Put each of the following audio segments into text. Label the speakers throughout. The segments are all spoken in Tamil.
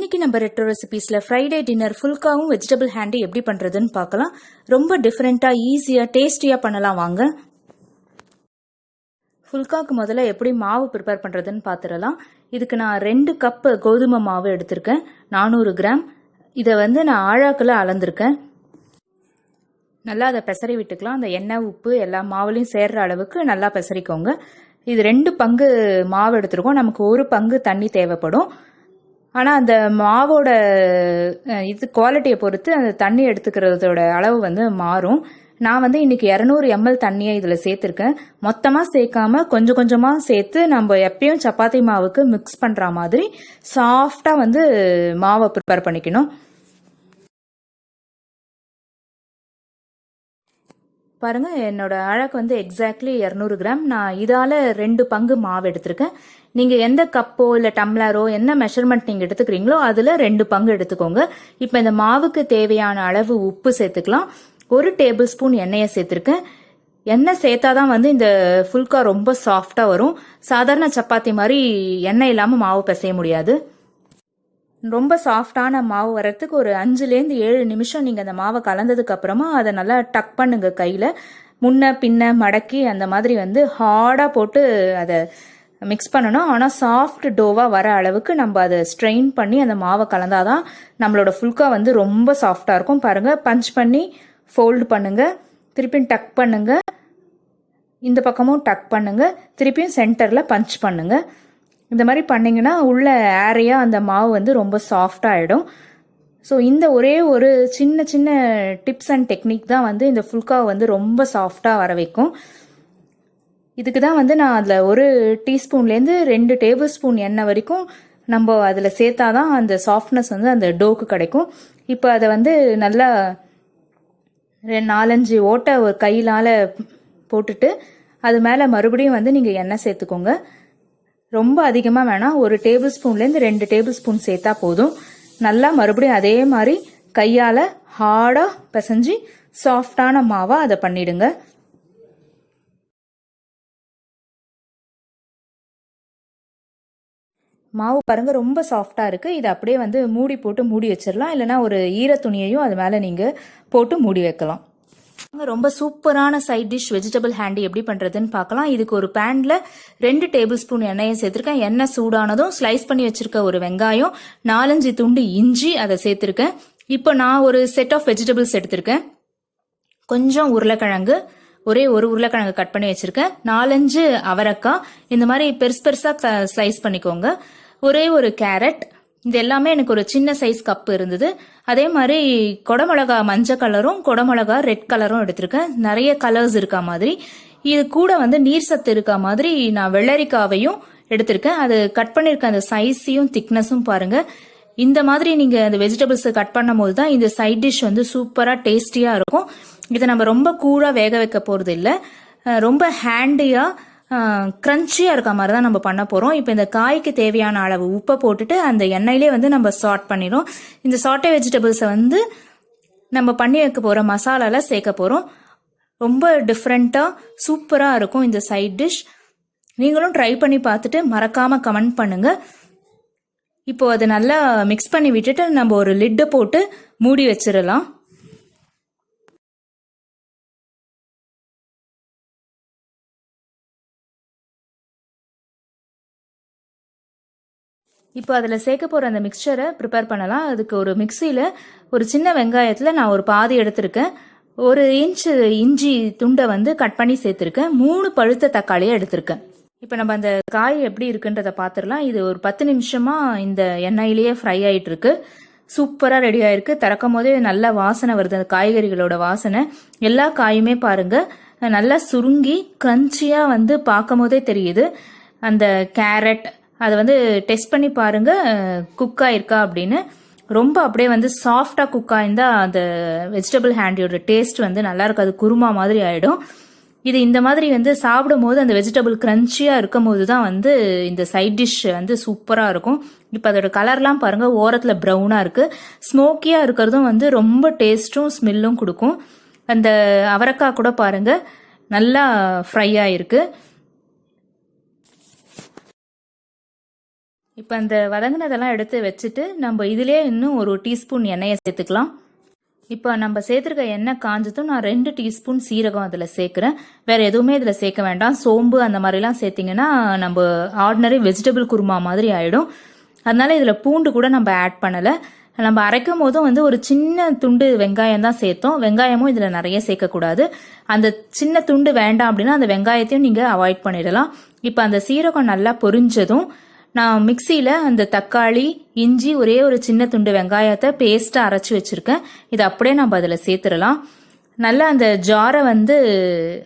Speaker 1: இன்னைக்கு நம்ம ரெட்ரோ ரெசிபீஸ்ல ஃப்ரைடே டின்னர் ஃபுல்காவும் வெஜிடபிள் ஹேண்டி எப்படி பண்றதுன்னு பார்க்கலாம். ரொம்ப டிஃப்ரெண்டா ஈஸியா டேஸ்டியா பண்ணலாம் வாங்க. ஃபுல்காக்கு முதல்ல எப்படி மாவு ப்ரிப்பேர் பண்றதுன்னு பார்த்துடலாம். இதுக்கு நான் 2 கப் கோதுமை மாவு எடுத்திருக்கேன், 400 கிராம். இதை நான் ஆழாக்குல அளந்திருக்கேன். நல்லா அதை பெசரி விட்டுக்கலாம். அந்த எண்ணெய் உப்பு எல்லா மாவுலையும் சேர்ற அளவுக்கு நல்லா பெசரிக்கோங்க. இது 2 பங்கு மாவு எடுத்திருக்கோம், நமக்கு 1 பங்கு தண்ணி தேவைப்படும். ஆனால் அந்த மாவோட குவாலிட்டியை பொறுத்து அந்த தண்ணி எடுத்துக்கிறதோட அளவு மாறும். நான் இன்னைக்கு 200 ml தண்ணியை இதில் சேர்த்துருக்கேன். மொத்தமாக சேர்க்காம கொஞ்சம் கொஞ்சமாக சேர்த்து நம்ம எப்பயும் சப்பாத்தி மாவுக்கு மிக்ஸ் பண்ணுற மாதிரி சாஃப்டாக மாவை ப்ரிப்பேர் பண்ணிக்கணும். பாருங்க, என்னோட அழகு எக்ஸாக்ட்லி 200 கிராம். நான் இதால 2 பங்கு மாவு எடுத்திருக்கேன். நீங்க எந்த கப்போ இல்ல டம்ளரோ என்ன மெஷர்மெண்ட் நீங்க எடுத்துக்கிறீங்களோ அதுல 2 பங்கு எடுத்துக்கோங்க. இப்ப இந்த மாவுக்கு தேவையான அளவு உப்பு சேர்த்துக்கலாம். 1 டேபிள் ஸ்பூன் எண்ணெயை சேர்த்திருக்கேன். எண்ணெய் சேர்த்தாதான் இந்த ஃபுல்கா ரொம்ப சாஃப்டா வரும். சாதாரண சப்பாத்தி மாதிரி எண்ணெய் இல்லாம மாவு பிசைய முடியாது. ரொம்ப சாஃப்டான மாவு வர்றதுக்கு ஒரு 5லேருந்து 7 நிமிஷம் நீங்கள் அந்த மாவை கலந்ததுக்கு அப்புறமா அதை நல்லா டக் பண்ணுங்க. கையில் முன்ன பின்ன மடக்கி அந்த மாதிரி ஹார்டாக போட்டு அதை மிக்ஸ் பண்ணணும். ஆனால் சாஃப்ட் டோவாக வர அளவுக்கு நம்ம அதை ஸ்ட்ரெயின் பண்ணி அந்த மாவை கலந்தாதான் நம்மளோட ஃபுல்கா ரொம்ப சாஃப்டாக இருக்கும். பாருங்கள், பஞ்ச் பண்ணி ஃபோல்டு பண்ணுங்க, திருப்பியும் டக் பண்ணுங்க, இந்த பக்கமும் டக் பண்ணுங்க, திருப்பியும் சென்டரில் பஞ்ச் பண்ணுங்க. இந்த மாதிரி பண்ணிங்கன்னா உள்ள ஏரியா அந்த மாவு ரொம்ப சாஃப்டாக ஆகிடும். ஸோ இந்த ஒரே ஒரு சின்ன சின்ன டிப்ஸ் அண்ட் டெக்னிக் தான் இந்த ஃபுல்காவை ரொம்ப சாஃப்டாக வர வைக்கும். இதுக்கு தான் நான் அதில் 1 டீஸ்பூன்லேருந்து 2 டேபிள் ஸ்பூன் எண்ணெய் வரைக்கும் நம்ம அதில் சேர்த்தாதான் அந்த சாஃப்ட்னஸ் அந்த டோக்கு கிடைக்கும். இப்போ அதை நல்லா 4-5 ஓட்டை ஒரு கையினால் போட்டுட்டு அது மேலே மறுபடியும் நீங்கள் எண்ணெய் சேர்த்துக்கோங்க. ரொம்ப அதிகமாக வேணாம், 1 டேபிள் ஸ்பூன்லேருந்து 2 டேபிள் ஸ்பூன் சேர்த்தா போதும். நல்லா மறுபடியும் அதே மாதிரி கையால் ஹார்டாக பிசைஞ்சு சாஃப்டான மாவாக அதை பண்ணிடுங்க. மாவு பாருங்க ரொம்ப சாஃப்டாக இருக்குது. இதை அப்படியே மூடி போட்டு மூடி வச்சிடலாம். இல்லைனா ஒரு ஈர துணியையும் அது மேலே நீங்கள் போட்டு மூடி வைக்கலாம். ரொம்ப சூப்பரான சைட் டிஷ் வெஜிடபிள் ஹேண்டி எப்படி பண்றதுன்னு பார்க்கலாம். இதுக்கு ஒரு பேன்ல 2 டேபிள் ஸ்பூன் எண்ணெயை சேர்த்திருக்கேன். எண்ணெய் சூடானதும் ஸ்லைஸ் பண்ணி வச்சிருக்க ஒரு வெங்காயம், 4-5 துண்டு இஞ்சி அதை சேர்த்திருக்கேன். இப்போ நான் ஒரு செட் ஆஃப் வெஜிடபிள்ஸ் எடுத்திருக்கேன். கொஞ்சம் உருளைக்கிழங்கு, ஒரே ஒரு உருளைக்கிழங்கு கட் பண்ணி வச்சிருக்கேன். 4-5 அவரைக்காய் இந்த மாதிரி பெருசு பெருசா ஸ்லைஸ் பண்ணிக்கோங்க. ஒரே ஒரு கேரட். இது எல்லாமே எனக்கு ஒரு சின்ன சைஸ் கப் இருந்தது. அதே மாதிரி கொடமிளகா மஞ்சள் கலரும் கொடமிளகா ரெட் கலரும் எடுத்திருக்கேன். நிறைய கலர்ஸ் இருக்கா மாதிரி. இது கூட நீர் சத்து இருக்கா மாதிரி நான் வெள்ளரிக்காவையும் எடுத்திருக்கேன். அது கட் பண்ணிருக்க அந்த சைஸையும் திக்னஸும் பாருங்க. இந்த மாதிரி நீங்க அந்த வெஜிடபிள்ஸ் கட் பண்ணும் போது தான் இந்த சைட் டிஷ் சூப்பரா டேஸ்டியா இருக்கும். இதை நம்ம ரொம்ப கூழா வேக வைக்க போறது இல்லை, ரொம்ப ஹேண்டியா கிரன்ச்சியா இருக்க மாதிரி தான் நம்ம பண்ண போறோம். இப்போ இந்த காய்க்கு தேவையான அளவு உப்பை போட்டுட்டு அந்த எண்ணெயிலே நம்ம சார்ட் பண்ணிடும். இந்த சாட்டே வெஜிடபிள்ஸை நம்ம பண்ணி வைக்க போற மசாலால சேர்க்க போறோம். ரொம்ப டிஃப்ரெண்டா சூப்பரா இருக்கும் இந்த சைட் டிஷ். நீங்களும் ட்ரை பண்ணி பார்த்துட்டு மறக்காம கமெண்ட் பண்ணுங்க. இப்போ அதை நல்லா மிக்ஸ் பண்ணி விட்டுட்டு நம்ம ஒரு லிட்டை போட்டு மூடி வச்சிடலாம். இப்போ அதில் சேர்க்க போகிற அந்த மிக்சரை ப்ரிப்பேர் பண்ணலாம். அதுக்கு ஒரு மிக்சியில் ஒரு சின்ன வெங்காயத்தில் நான் ஒரு பாதி எடுத்திருக்கேன். 1 இன்ச் இஞ்சி துண்டை கட் பண்ணி சேர்த்துருக்கேன். 3 பழுத்த தக்காளியை எடுத்திருக்கேன். இப்போ நம்ம அந்த காய் எப்படி இருக்குன்றதை பார்த்துடலாம். இது ஒரு 10 நிமிஷமாக இந்த எண்ணெயிலேயே ஃப்ரை ஆகிட்டு இருக்கு. சூப்பராக ரெடி ஆயிருக்கு. திறக்கும் போதே நல்ல வாசனை வருது, அந்த காய்கறிகளோட வாசனை. எல்லா காயுமே பாருங்க நல்லா சுருங்கி கிரன்ச்சியாக பார்க்கும் போதே தெரியுது. அந்த கேரட் அதை டெஸ்ட் பண்ணி பாருங்க குக் ஆயிருக்கா அப்படின்னு. ரொம்ப அப்படியே சாஃப்டா குக் ஆயிருந்தா அந்த வெஜிடபிள் ஹேண்டியோட டேஸ்ட் நல்லா இருக்கு. அது குருமா மாதிரி ஆயிடும். இது இந்த மாதிரி சாப்பிடும் போது அந்த வெஜிடபிள் கிரன்ச்சியா இருக்கும் போது தான் இந்த சைட் டிஷ் சூப்பரா இருக்கும். இப்போ அதோட கலர்லாம் பாருங்க, ஓரத்துல ப்ரௌனா இருக்கு. ஸ்மோக்கியா இருக்கிறதும் ரொம்ப டேஸ்டும் ஸ்மெல்லும் கொடுக்கும். அந்த அவரைக்காய் கூட பாருங்க நல்லா ஃப்ரை ஆயிருக்கு. இப்போ அந்த வதங்கினதெல்லாம் எடுத்து வச்சுட்டு நம்ம இதிலே இன்னும் 1 டீஸ்பூன் எண்ணெயை சேர்த்துக்கலாம். இப்போ நம்ம சேர்த்துருக்க எண்ணெய் காஞ்சதும் நான் 2 டீஸ்பூன் சீரகம் அதில் சேர்க்குறேன். வேறு எதுவுமே இதில் சேர்க்க வேண்டாம். சோம்பு அந்த மாதிரிலாம் சேர்த்திங்கன்னா நம்ம ஆர்டினரி வெஜிடபிள் குருமா மாதிரி ஆகிடும். அதனால இதில் பூண்டு கூட நம்ம ஆட் பண்ணலை. நம்ம அரைக்கும் போதும் வந்து ஒரு சின்ன துண்டு வெங்காயம் தான் சேர்த்தோம். வெங்காயமும் இதில் நிறைய சேர்க்கக்கூடாது. அந்த சின்ன துண்டு வேண்டாம் அப்படின்னா அந்த வெங்காயத்தையும் நீங்கள் அவாய்ட் பண்ணிடலாம். இப்போ அந்த சீரகம் நல்லா பொரிஞ்சதும் நான் மிக்சியில் அந்த தக்காளி, இஞ்சி, ஒரே ஒரு சின்ன துண்டு வெங்காயத்தை பேஸ்ட்டாக அரைச்சி வச்சுருக்கேன். இதை அப்படியே நம்ம அதில் சேர்த்துடலாம். நல்லா அந்த ஜாரை வந்து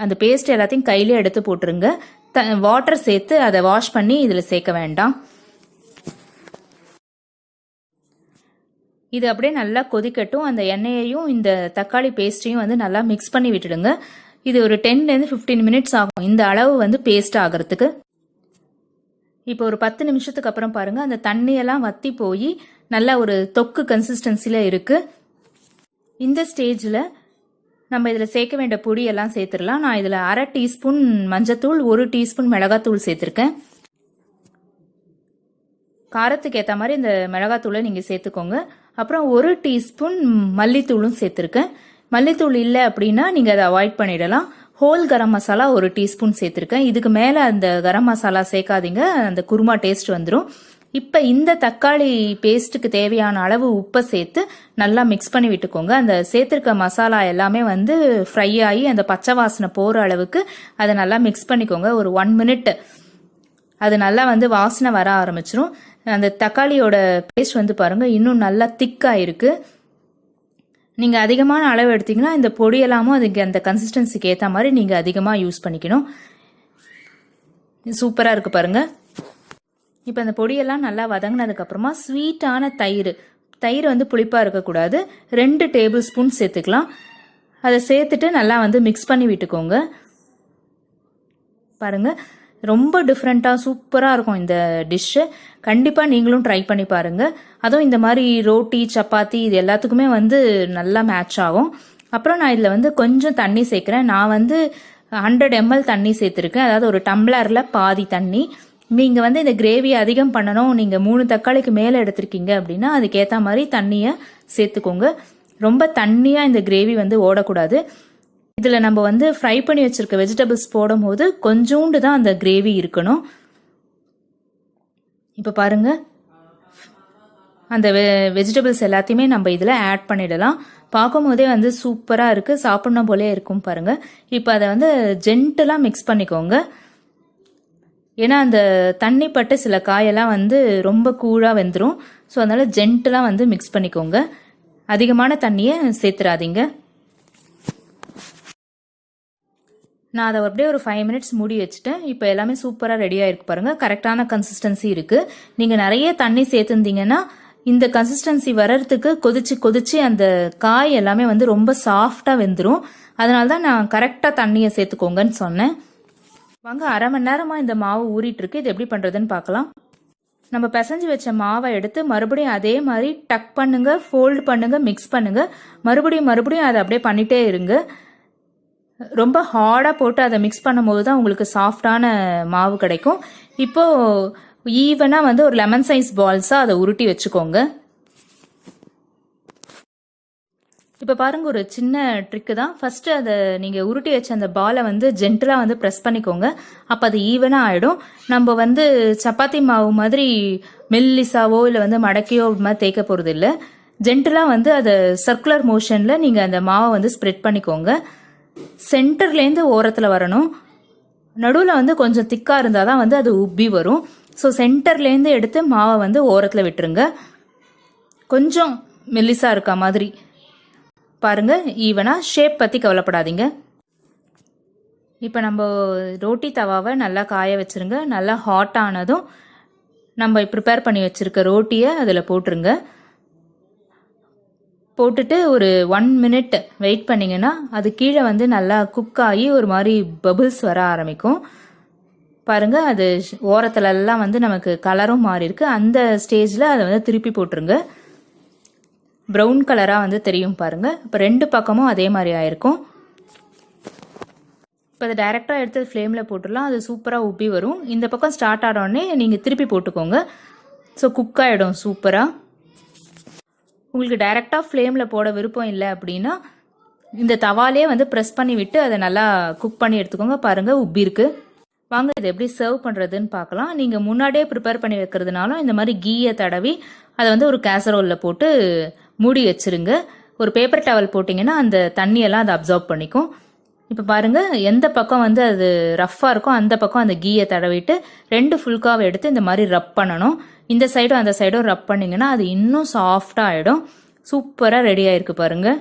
Speaker 1: அந்த பேஸ்ட் எல்லாத்தையும் கையிலே எடுத்து போட்டுருங்க. வாட்டர் சேர்த்து அதை வாஷ் பண்ணி இதில் சேர்க்க வேண்டாம். இது அப்படியே நல்லா கொதிக்கட்டும். அந்த எண்ணெயையும் இந்த தக்காளி பேஸ்ட்டையும் வந்து நல்லா மிக்ஸ் பண்ணி விட்டுடுங்க. இது ஒரு 10 to 15 மினிட்ஸ் ஆகும் இந்த அளவு வந்து பேஸ்ட் ஆகிறதுக்கு. இப்போ ஒரு 10 நிமிஷத்துக்கு அப்புறம் பாருங்க, அந்த தண்ணியெல்லாம் வத்தி போய் நல்ல ஒரு தொக்கு கன்சிஸ்டன்சியில் இருக்கு. இந்த ஸ்டேஜில் நம்ம இதில் சேர்க்க வேண்டிய பொடியெல்லாம் சேர்த்துடலாம். நான் இதில் 1/2 டீஸ்பூன் மஞ்சத்தூள், 1 டீஸ்பூன் மிளகாத்தூள் சேர்த்துருக்கேன். காரத்துக்கு ஏற்ற மாதிரி இந்த மிளகாத்தூளை நீங்கள் சேர்த்துக்கோங்க. அப்புறம் 1 டீஸ்பூன் மல்லித்தூளும் சேர்த்துருக்கேன். மல்லித்தூள் இல்லை அப்படின்னா நீங்கள் அதை அவாய்ட் பண்ணிடலாம். ஹோல் கரம் மசாலா 1 டீஸ்பூன் சேர்த்துருக்கேன். இதுக்கு மேலே அந்த கரம் மசாலா சேர்க்காதீங்க, அந்த குருமா டேஸ்ட் வந்துடும். இப்போ இந்த தக்காளி பேஸ்ட்டுக்கு தேவையான அளவு உப்பை சேர்த்து நல்லா மிக்ஸ் பண்ணி விட்டுக்கோங்க. அந்த சேர்த்துருக்க மசாலா எல்லாமே வந்து ஃப்ரை ஆகி அந்த பச்சை வாசனை போகிற அளவுக்கு அதை நல்லா மிக்ஸ் பண்ணிக்கோங்க. ஒரு 1 மினிட் அது நல்லா வந்து வாசனை வர ஆரம்பிச்சிரும். அந்த தக்காளியோட பேஸ்ட் வந்து பாருங்கள் இன்னும் நல்லா திக்காக இருக்குது. நீங்கள் அதிகமான அளவு எடுத்திங்கன்னா இந்த பொடியெல்லாமும் அதுக்கு அந்த கன்சிஸ்டன்சிக்கு ஏற்ற மாதிரி நீங்கள் அதிகமாக யூஸ் பண்ணிக்கணும். சூப்பராக இருக்குது பாருங்கள். இப்போ அந்த பொடியெல்லாம் நல்லா வதங்கினதுக்கப்புறமா ஸ்வீட்டான தயிர் வந்து புளிப்பாக இருக்கக்கூடாது. 2 டேபிள் ஸ்பூன் சேர்த்துக்கலாம். அதை சேர்த்துட்டு நல்லா வந்து மிக்ஸ் பண்ணி விட்டுக்கோங்க. பாருங்கள் ரொம்ப டிஃப்ரெண்ட்டாக சூப்பராக இருக்கும் இந்த டிஷ்ஷு. கண்டிப்பாக நீங்களும் ட்ரை பண்ணி பாருங்கள். அதுவும் இந்த மாதிரி ரோட்டி, சப்பாத்தி இது எல்லாத்துக்குமே வந்து நல்லா மேட்ச் ஆகும். அப்புறம் நான் இதில் வந்து கொஞ்சம் தண்ணி சேர்க்குறேன். நான் வந்து 100 ml தண்ணி சேர்த்துருக்கேன். அதாவது ஒரு டம்ளரில் பாதி தண்ணி. நீங்கள் வந்து இந்த கிரேவி அதிகம் பண்ணணும், நீங்கள் 3 தக்காளிக்கு மேலே எடுத்திருக்கீங்க அப்படின்னா அதுக்கேற்ற மாதிரி தண்ணியை சேர்த்துக்கோங்க. ரொம்ப தண்ணியாக இந்த கிரேவி வந்து ஓடக்கூடாது. இதில் நம்ம வந்து ஃப்ரை பண்ணி வச்சுருக்க வெஜிடபிள்ஸ் போடும் போது கொஞ்சோண்டு தான் அந்த கிரேவி இருக்கணும். இப்போ பாருங்கள் அந்த வெஜிடபிள்ஸ் எல்லாத்தையுமே நம்ம இதில் ஆட் பண்ணிடலாம். பார்க்கும் போதே வந்து சூப்பராக இருக்குது, சாப்பிடணும் போலே இருக்கும் பாருங்கள். இப்போ அதை வந்து ஜென்டலாக மிக்ஸ் பண்ணிக்கோங்க. ஏன்னா அந்த தண்ணி பட்டு சில காயெல்லாம் வந்து ரொம்ப கூழாக வெந்துடும். ஸோ அதனால் ஜென்டலாக வந்து மிக்ஸ் பண்ணிக்கோங்க. அதிகமான தண்ணியை சேர்த்துறாதீங்க. நான் அதை அப்படியே ஒரு 5 மினிட்ஸ் மூடி வச்சுட்டேன். இப்போ எல்லாமே சூப்பராக ரெடியாக இருக்கு பாருங்கள். கரெக்டான கன்சிஸ்டன்சி இருக்குது. நீங்கள் நிறைய தண்ணி சேர்த்துருந்தீங்கன்னா இந்த கன்சிஸ்டன்சி வர்றதுக்கு கொதிச்சு அந்த காய் எல்லாமே வந்து ரொம்ப சாஃப்டாக வெந்துடும். அதனால தான் நான் கரெக்டாக தண்ணியை சேர்த்துக்கோங்கன்னு சொன்னேன். வாங்க, 1/2 மணி நேரமாக இந்த மாவு ஊறிட்டு இருக்கு. இது எப்படி பண்ணுறதுன்னு பார்க்கலாம். நம்ம பிசைஞ்சு வச்ச மாவை எடுத்து மறுபடியும் அதே மாதிரி டக் பண்ணுங்க, ஃபோல்டு பண்ணுங்க, மிக்ஸ் பண்ணுங்க. மறுபடியும் அதை அப்படியே பண்ணிட்டே இருங்க. ரொம்ப ஹார்டாக போட்டு அதை மிக்ஸ் பண்ணும்போது தான் உங்களுக்கு சாஃப்டான மாவு கிடைக்கும். இப்போது ஈவனாக வந்து ஒரு லெமன் சைஸ் பால்ஸாக அதை உருட்டி வச்சுக்கோங்க. இப்போ பாருங்கள், ஒரு சின்ன ட்ரிக்கு தான். ஃபஸ்ட்டு அதை நீங்கள் உருட்டி வச்ச அந்த பாலை வந்து ஜென்டலாக வந்து ப்ரெஸ் பண்ணிக்கோங்க. அப்போ அது ஈவனாக ஆகிடும். நம்ம வந்து சப்பாத்தி மாவு மாதிரி மெல்லிசாவோ இல்லை வந்து மடக்கையோ மாதிரி தேய்க்க போகிறது இல்லை. ஜென்டலாக வந்து அதை சர்க்குலர் மோஷனில் நீங்கள் அந்த மாவை வந்து ஸ்ப்ரெட் பண்ணிக்கோங்க. சென்டர்லேருந்து ஓரத்தில் வரணும். நடுவில் வந்து கொஞ்சம் திக்காக இருந்தால் தான் வந்து அது உப்பி வரும். ஸோ சென்டர்லேருந்து எடுத்து மாவை வந்து ஓரத்தில் விட்டுருங்க. கொஞ்சம் மெல்லிசாக இருக்க மாதிரி பாருங்கள். ஈவனாக ஷேப் பற்றி கவலைப்படாதீங்க. இப்போ நம்ம ரோட்டி தவாவை நல்லா காய வச்சுருங்க. நல்லா ஹாட் ஆனதும் நம்ம ப்ரிப்பேர் பண்ணி வச்சுருக்க ரோட்டியை அதில் போட்டுருங்க. போட்டுட்டு ஒரு 1 மினிட் வெயிட் பண்ணிங்கன்னா அது கீழே வந்து நல்லா குக் ஆகி ஒரு மாதிரி பபிள்ஸ் வர ஆரம்பிக்கும். பாருங்கள், அது ஓரத்துலலாம் வந்து நமக்கு கலரும் மாறி இருக்கு. அந்த ஸ்டேஜில் அதை வந்து திருப்பி போட்டுருங்க. ப்ரௌன் கலராக வந்து தெரியும் பாருங்கள். இப்போ 2 பக்கமும் அதே மாதிரி ஆயிருக்கும். இப்போ அதை டைரெக்டாக எடுத்து ஃப்ளேமில் போட்டுடலாம். அது சூப்பராக உப்பி வரும். இந்த பக்கம் ஸ்டார்ட் ஆனோடனே நீங்கள் திருப்பி போட்டுக்கோங்க. ஸோ குக் ஆகிடும் சூப்பராக. உங்களுக்கு டைரெக்டாக ஃப்ளேமில் போட விருப்பம் இல்லை அப்படின்னா இந்த தவாலே வந்து ப்ரெஸ் பண்ணி விட்டு அதை நல்லா குக் பண்ணி எடுத்துக்கோங்க. பாருங்கள் உப்பி இருக்கு. வாங்க இதை எப்படி சர்வ் பண்ணுறதுன்னு பார்க்கலாம். நீங்கள் முன்னாடியே ப்ரிப்பேர் பண்ணி வைக்கிறதுனாலும் இந்த மாதிரி கீயை தடவி அதை வந்து ஒரு கேசரோலில் போட்டு மூடி வச்சுருங்க. ஒரு பேப்பர் டவல் போட்டிங்கன்னா அந்த தண்ணியெல்லாம் அதை அப்சார்ப் பண்ணிக்கும். இப்போ பாருங்கள் எந்த பக்கம் வந்து அது ரஃப்பாக இருக்கோ அந்த பக்கம் அந்த கீயை தடவிட்டு 2 ஃபுல்காவை எடுத்து இந்த மாதிரி ரப் பண்ணணும். இந்த சைடும் அந்த சைடும் ரப் பண்ணிங்கன்னா அது இன்னும் சாஃப்டாக ஆகிடும். சூப்பராக ரெடி ஆகிருக்கு பாருங்கள்.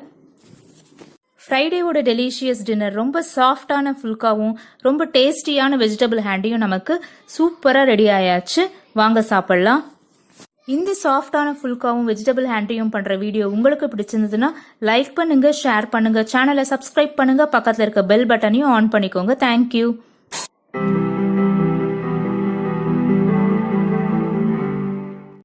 Speaker 1: ஃப்ரைடேவோட டெலிஷியஸ் டின்னர் ரொம்ப சாஃப்டான ஃபுல்காவும் ரொம்ப டேஸ்டியான வெஜிடபிள் ஹேண்டியும் நமக்கு சூப்பராக ரெடி ஆயாச்சு. வாங்க சாப்பிட்லாம். இந்த சாஃப்டான ஃபுல்காவும் வெஜிடபிள் ஹேண்டியும் பண்ணுற வீடியோ உங்களுக்கு பிடிச்சிருந்ததுன்னா லைக் பண்ணுங்க, ஷேர் பண்ணுங்க, சேனலை சப்ஸ்கிரைப் பண்ணுங்க, பக்கத்தில் இருக்க பெல் பட்டனையும் ஆன் பண்ணிக்கோங்க. தேங்க்யூ.